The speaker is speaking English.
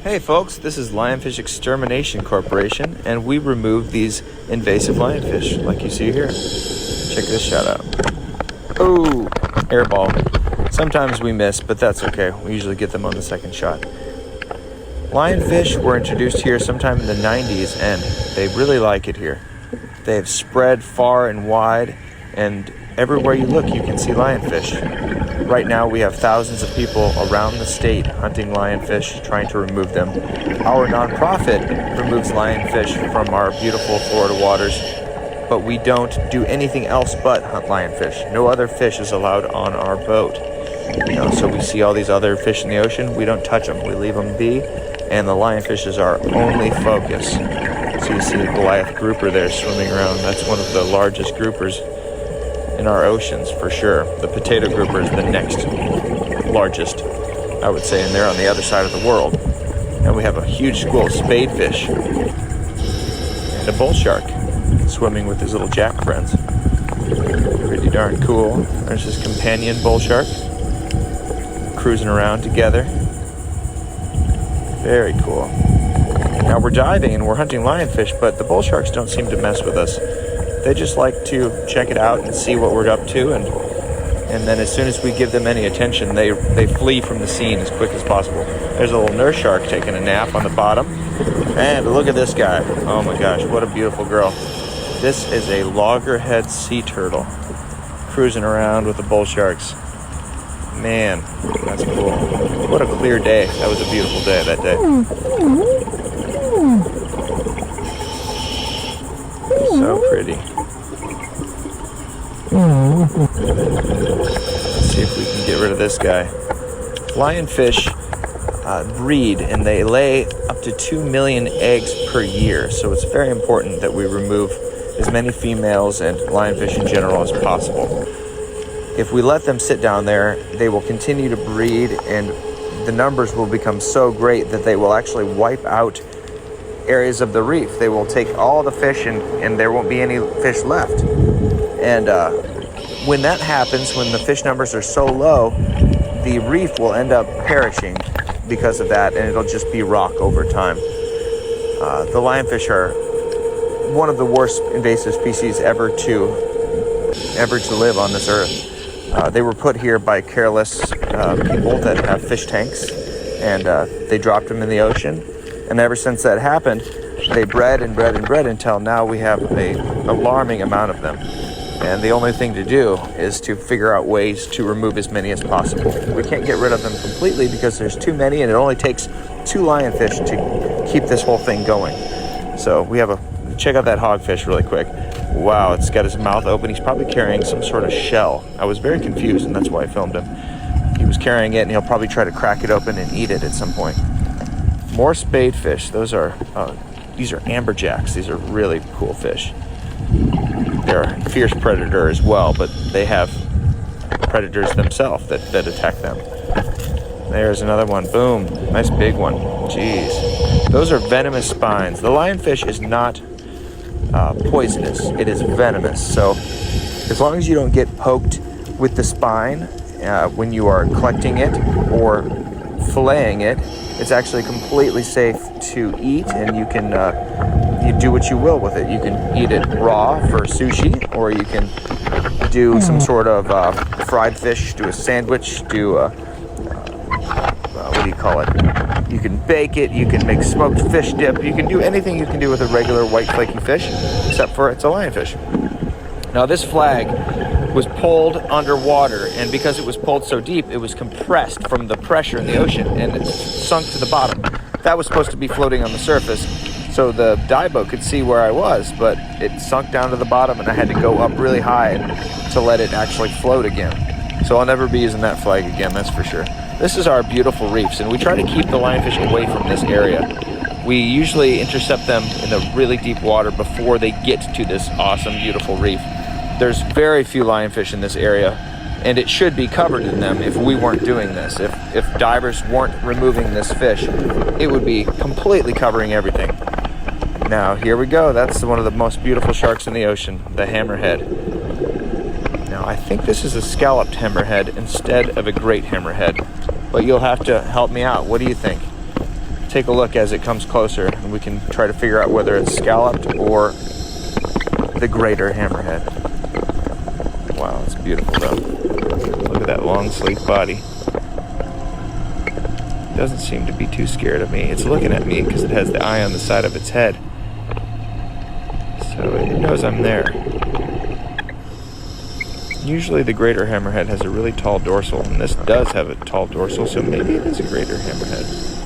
Hey folks, this is Lionfish Extermination Corporation, and we remove these invasive lionfish, like you see here. Check this shot out. Oh, airball. Sometimes we miss, but that's okay. We usually get them on the second shot. Lionfish were introduced here sometime in the 90s, and they really like it here. They have spread far and wide, and everywhere you look, you can see lionfish. Right now, we have thousands of people around the state hunting lionfish, trying to remove them. Our nonprofit removes lionfish from our beautiful Florida waters, but we don't do anything else but hunt lionfish. No other fish is allowed on our boat. So we see all these other fish in the ocean, we don't touch them. We leave them be, and the lionfish is our only focus. So you see the Goliath grouper there swimming around. That's one of the largest groupers in our oceans, for sure. The potato grouper is the next largest, I would say, and they're on the other side of the world. And we have a huge school of spadefish and a bull shark swimming with his little jack friends. Pretty darn cool. There's his companion bull shark cruising around together. Very cool. Now we're diving and we're hunting lionfish, but the bull sharks don't seem to mess with us. They just like to check it out and see what we're up to, and then as soon as we give them any attention, they flee from the scene as quick as possible. There's a little nurse shark taking a nap on the bottom, and look at this guy. Oh my gosh, what a beautiful girl. This is a loggerhead sea turtle cruising around with the bull sharks. Man, that's cool. What a clear day. That was a beautiful day that day. So pretty. Let's see if we can get rid of this guy. Lionfish breed, and they lay up to 2 million eggs per year. So it's very important that we remove as many females and lionfish in general as possible. If we let them sit down there, they will continue to breed, and the numbers will become so great that they will actually wipe out areas of the reef. They will take all the fish and there won't be any fish left. And when that happens, when the fish numbers are so low, the reef will end up perishing because of that, and it'll just be rock over time. The lionfish are one of the worst invasive species ever to live on this earth. They were put here by careless people that have fish tanks, and they dropped them in the ocean. And ever since that happened, they bred and bred and bred until now we have an alarming amount of them. And the only thing to do is to figure out ways to remove as many as possible. We can't get rid of them completely because there's too many, and it only takes 2 lionfish to keep this whole thing going. So we have check out that hogfish really quick. Wow, it's got his mouth open. He's probably carrying some sort of shell. I was very confused, and that's why I filmed him. He was carrying it, and he'll probably try to crack it open and eat it at some point. More spadefish. These are amberjacks. These are really cool fish. They're a fierce predator as well, but they have predators themselves that attack them. There's another one. Boom. Nice big one. Jeez. Those are venomous spines. The lionfish is not poisonous. It is venomous. So as long as you don't get poked with the spine when you are collecting it or filleting it, it's actually completely safe to eat, and you can you do what you will with it. You can eat it raw for sushi, or you can do some sort of fried fish, do a sandwich, do a what do you call it? You can bake it, you can make smoked fish dip, you can do anything you can do with a regular white flaky fish, except for it's a lionfish. Now this flag was pulled underwater, and because it was pulled so deep, it was compressed from the pressure in the ocean, and it sunk to the bottom. That was supposed to be floating on the surface, so the dive boat could see where I was, but it sunk down to the bottom, and I had to go up really high to let it actually float again. So I'll never be using that flag again, that's for sure. This is our beautiful reefs, and we try to keep the lionfish away from this area. We usually intercept them in the really deep water before they get to this awesome, beautiful reef. There's very few lionfish in this area, and it should be covered in them if we weren't doing this. If divers weren't removing this fish, it would be completely covering everything. Now, here we go. That's one of the most beautiful sharks in the ocean, the hammerhead. Now, I think this is a scalloped hammerhead instead of a great hammerhead, but you'll have to help me out. What do you think? take a look as it comes closer, and we can try to figure out whether it's scalloped or the greater hammerhead. Wow, it's beautiful though. Look at that long, sleek body. It doesn't seem to be too scared of me. It's looking at me because it has the eye on the side of its head. So it knows I'm there. Usually the greater hammerhead has a really tall dorsal, and this does have a tall dorsal, so maybe it is a greater hammerhead.